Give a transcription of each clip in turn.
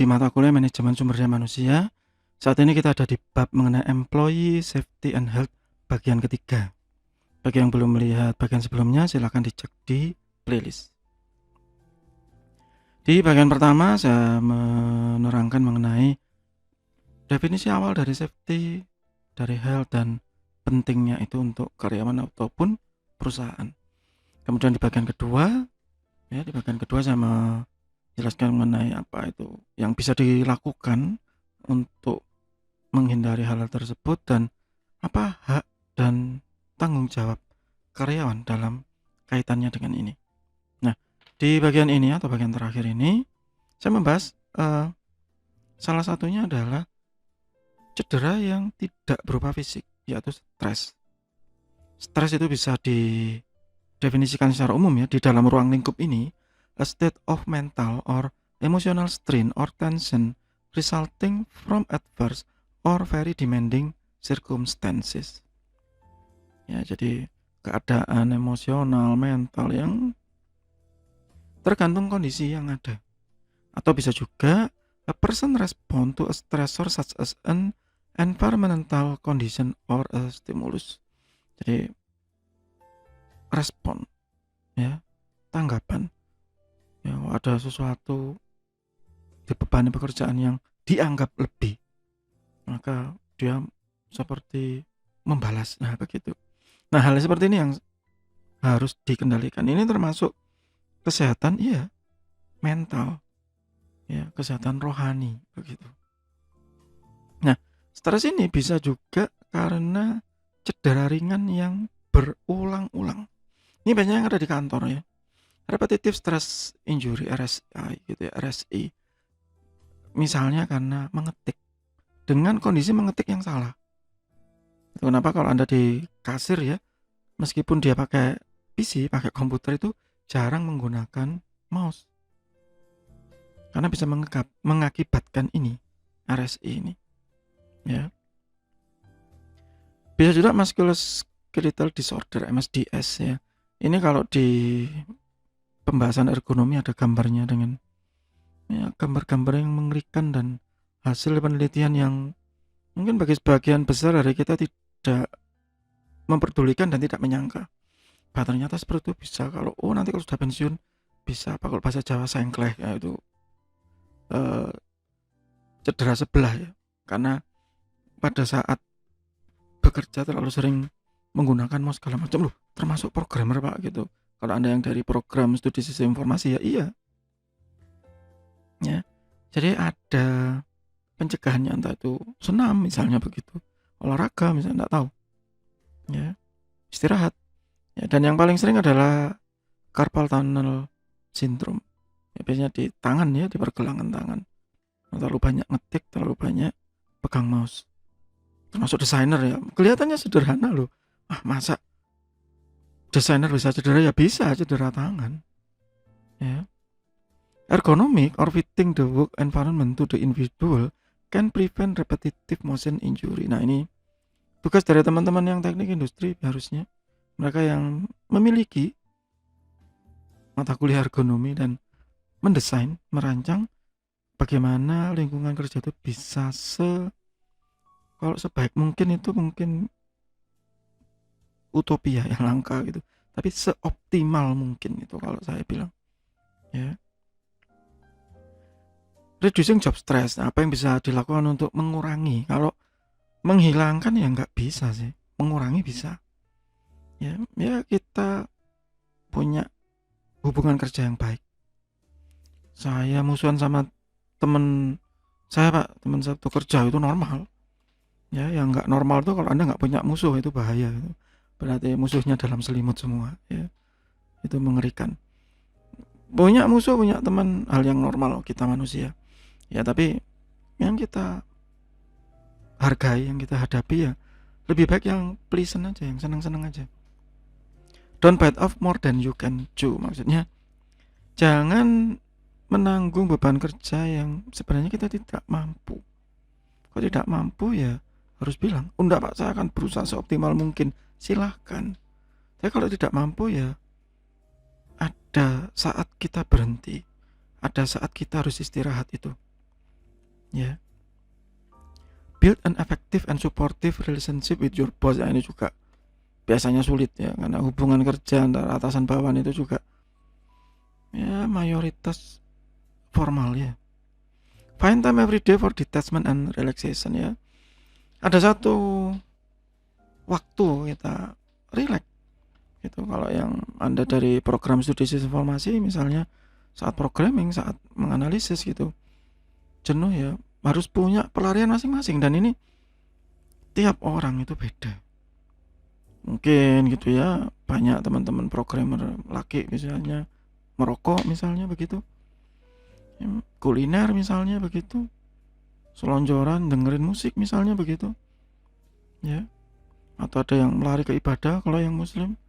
di mata kuliah manajemen sumber daya manusia. Saat ini kita ada di bab mengenai employee safety and health bagian ketiga. Bagi yang belum melihat bagian sebelumnya, silakan dicek di playlist. Di bagian pertama saya menerangkan mengenai definisi awal dari safety, dari health, dan pentingnya itu untuk karyawan ataupun perusahaan. Kemudian di bagian kedua saya menjelaskan mengenai apa itu yang bisa dilakukan untuk menghindari hal tersebut dan apa hak dan tanggung jawab karyawan dalam kaitannya dengan ini. Nah, di bagian ini atau bagian terakhir ini saya membahas salah satunya adalah cedera yang tidak berupa fisik, yaitu stres. Stres itu bisa didefinisikan secara umum ya di dalam ruang lingkup ini, a state of mental or emotional strain or tension resulting from adverse or very demanding circumstances. Ya, jadi keadaan emosional, mental yang tergantung kondisi yang ada. Atau bisa juga a person respond to a stressor such as an environmental condition or a stimulus. Jadi respon, ya, tanggapan. Ya, ada sesuatu dibebani pekerjaan yang dianggap lebih, maka dia seperti membalas. Nah, begitu. Nah, hal seperti ini yang harus dikendalikan. Ini termasuk kesehatan, iya, mental, ya, kesehatan rohani, begitu. Nah, stres ini bisa juga karena cedera ringan yang berulang-ulang. Ini banyak yang ada di kantor ya. Repetitive stress injury, RSI gitu ya, RSI. Misalnya karena mengetik dengan kondisi mengetik yang salah. Kenapa kalau Anda di kasir ya, meskipun dia pakai PC, pakai komputer itu jarang menggunakan mouse. Karena bisa mengakibatkan ini, RSI ini. Ya. Bisa juga musculoskeletal disorder, MSDS ya. Ini kalau di pembahasan ergonomi ada gambarnya dengan ya, gambar-gambar yang mengerikan dan hasil penelitian yang mungkin bagi sebagian besar dari kita tidak memperdulikan dan tidak menyangka. Ternyata seperti itu bisa kalau nanti kalau sudah pensiun bisa apa kalau bahasa Jawa sengkleh ya itu cedera sebelah ya. Karena pada saat bekerja terlalu sering menggunakan mouse segala macam loh, termasuk programmer Pak gitu. Kalau Anda yang dari program studi sistem informasi ya iya. Ya. Jadi ada pencegahannya, entah itu senam misalnya begitu, olahraga misalnya, enggak tahu. Ya. Istirahat. Ya, dan yang paling sering adalah carpal tunnel syndrome. Ya, biasanya di tangan ya, di pergelangan tangan. Terlalu banyak ngetik, terlalu banyak pegang mouse. Termasuk desainer ya. Kelihatannya sederhana loh. Masa desainer bisa cedera? Ya bisa cedera tangan. Ya. Ergonomic or fitting the work environment to the individual can prevent repetitive motion injury. Nah, ini tugas dari teman-teman yang teknik industri harusnya. Mereka yang memiliki mata kuliah ergonomi dan mendesain, merancang bagaimana lingkungan kerja itu bisa kalau sebaik mungkin itu mungkin utopia yang langka gitu, tapi seoptimal mungkin itu kalau saya bilang ya. Reducing job stress, apa yang bisa dilakukan untuk mengurangi? Kalau menghilangkan ya nggak bisa sih, mengurangi bisa ya kita punya hubungan kerja yang baik. Saya musuhan sama teman saya Pak, teman saya tuh kerja itu normal ya. Yang nggak normal tuh kalau Anda nggak punya musuh, itu bahaya itu. Berarti musuhnya dalam selimut semua ya, itu mengerikan. Punya musuh, punya teman, hal yang normal kita manusia ya, tapi yang kita hargai, yang kita hadapi ya lebih baik yang pleasant aja, yang senang-senang aja. Don't bite off more than you can chew. Maksudnya jangan menanggung beban kerja yang sebenarnya kita tidak mampu. Kalau tidak mampu ya harus bilang, enggak Pak, saya akan berusaha seoptimal mungkin. Silahkan. Tapi kalau tidak mampu ya ada saat kita berhenti, ada saat kita harus istirahat itu. ya. Build an effective and supportive relationship with your boss. Ini juga biasanya sulit ya, karena hubungan kerja antara atasan bawahan itu juga ya mayoritas formal ya. Find time every day for detachment and relaxation ya. Ada satu waktu kita relax gitu. Kalau yang Anda dari program studi sistem informasi misalnya, saat programming, saat menganalisis gitu, jenuh ya, harus punya pelarian masing-masing, dan ini tiap orang itu beda. Mungkin gitu ya, banyak teman-teman programmer laki misalnya merokok misalnya begitu, kuliner misalnya begitu, selonjoran dengerin musik misalnya begitu ya, atau ada yang lari ke ibadah kalau yang muslim,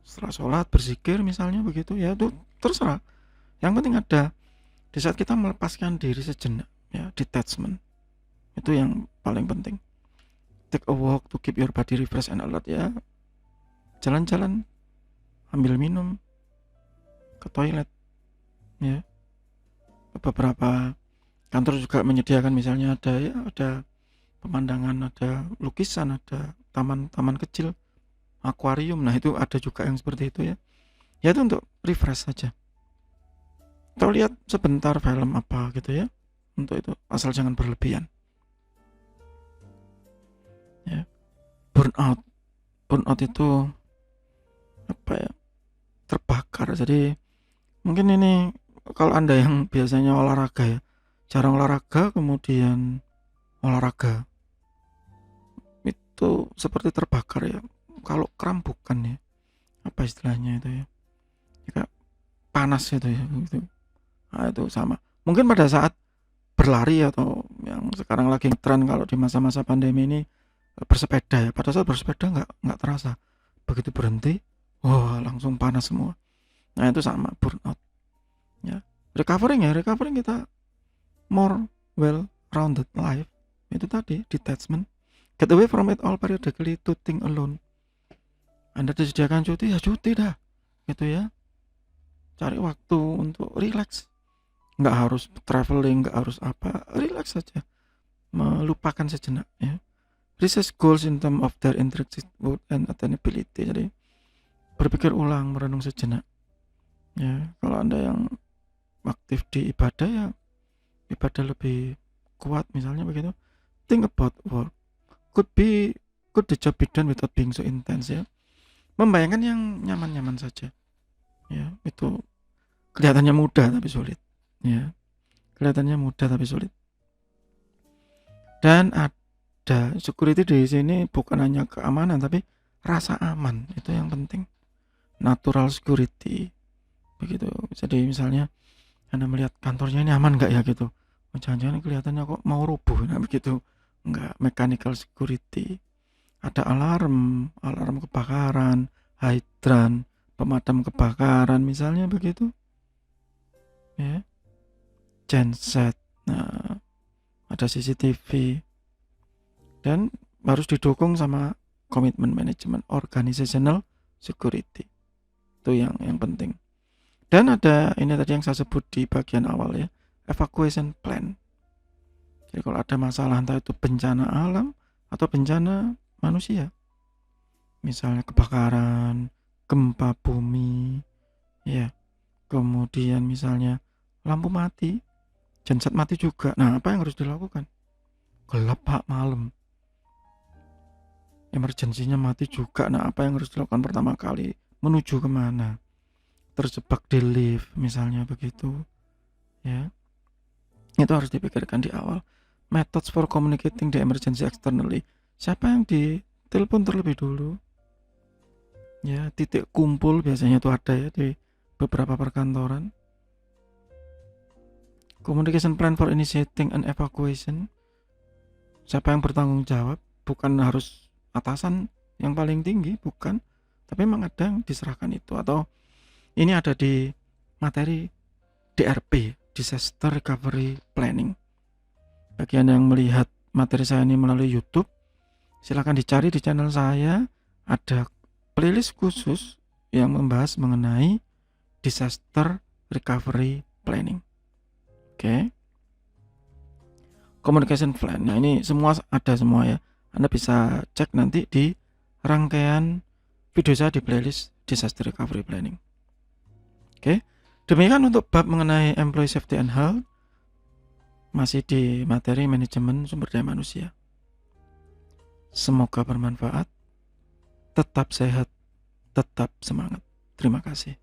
setelah sholat berzikir misalnya begitu ya, itu terserah. Yang penting ada di saat kita melepaskan diri sejenak ya, detachment itu yang paling penting. Take a walk to keep your body refreshed and alert ya, jalan-jalan, ambil minum, ke toilet ya. Beberapa kantor juga menyediakan misalnya ada pemandangan, ada lukisan, ada taman kecil, akuarium. Nah itu ada juga yang seperti itu ya. Ya itu untuk refresh saja. Atau lihat sebentar film apa gitu ya. Untuk itu asal jangan berlebihan. Ya. Burnout itu apa ya? Terbakar. Jadi mungkin ini kalau Anda yang biasanya olahraga ya, jarang olahraga kemudian olahraga, itu seperti terbakar ya. Kalau kram bukan ya, apa istilahnya itu ya, kayak panas itu ya gitu. Nah, itu sama. Mungkin pada saat berlari atau yang sekarang lagi tren kalau di masa-masa pandemi ini bersepeda ya. Pada saat bersepeda nggak terasa. Begitu berhenti, wah langsung panas semua. Nah itu sama burnout. Ya, recovering kita more well rounded life. Itu tadi detachment. Get away from it all periodically to think alone. Anda disediakan cuti ya cuti dah, gitu ya. Cari waktu untuk relax. Nggak harus traveling, nggak harus apa, relax saja, melupakan sejenak ya. Research goals in terms of their intrinsic worth and attainability. Jadi berpikir ulang, merenung sejenak ya. Kalau Anda yang aktif di ibadah ya, ibadah lebih kuat misalnya begitu. Think about work. Could the job be done without being so intense ya. Membayangkan yang nyaman-nyaman saja ya. Itu kelihatannya mudah tapi sulit ya. Kelihatannya mudah tapi sulit. Dan ada security di sini bukan hanya keamanan tapi rasa aman, itu yang penting. Natural security begitu. Jadi misalnya Anda melihat kantornya ini aman nggak ya gitu, jangan-jangan kelihatannya kok mau rubuh, nah begitu. Enggak. Mechanical security, ada alarm kebakaran, hidran, pemadam kebakaran misalnya begitu ya, genset, nah ada CCTV, dan harus didukung sama komitmen manajemen organizational security. Itu yang penting. Dan ada ini tadi yang saya sebut di bagian awal ya, evacuation plan. Jadi kalau ada masalah entah itu bencana alam atau bencana manusia, misalnya kebakaran, gempa bumi ya, kemudian misalnya lampu mati, genset mati juga. Nah apa yang harus dilakukan? Gelap pak, malam, emergensinya mati juga. Nah apa yang harus dilakukan pertama kali? Menuju kemana? Terjebak di lift misalnya begitu ya. Itu harus dipikirkan di awal. Methods for communicating the emergency externally. Siapa yang ditelepon terlebih dulu ya. Titik kumpul biasanya itu ada ya di beberapa perkantoran. Communication plan for initiating an evacuation. Siapa yang bertanggung jawab? Bukan harus atasan yang paling tinggi, bukan, tapi memang ada yang diserahkan itu. Atau ini ada di materi DRP, Disaster Recovery Planning. Bagi Anda yang melihat materi saya ini melalui YouTube, silakan dicari di channel saya, ada playlist khusus yang membahas mengenai Disaster Recovery Planning. Oke. communication plan. Nah, ini semua ada semua ya. Anda bisa cek nanti di rangkaian video saya di playlist Disaster Recovery Planning. Oke. Demikian untuk bab mengenai employee safety and health, masih di materi manajemen sumber daya manusia. Semoga bermanfaat. Tetap sehat, tetap semangat. Terima kasih.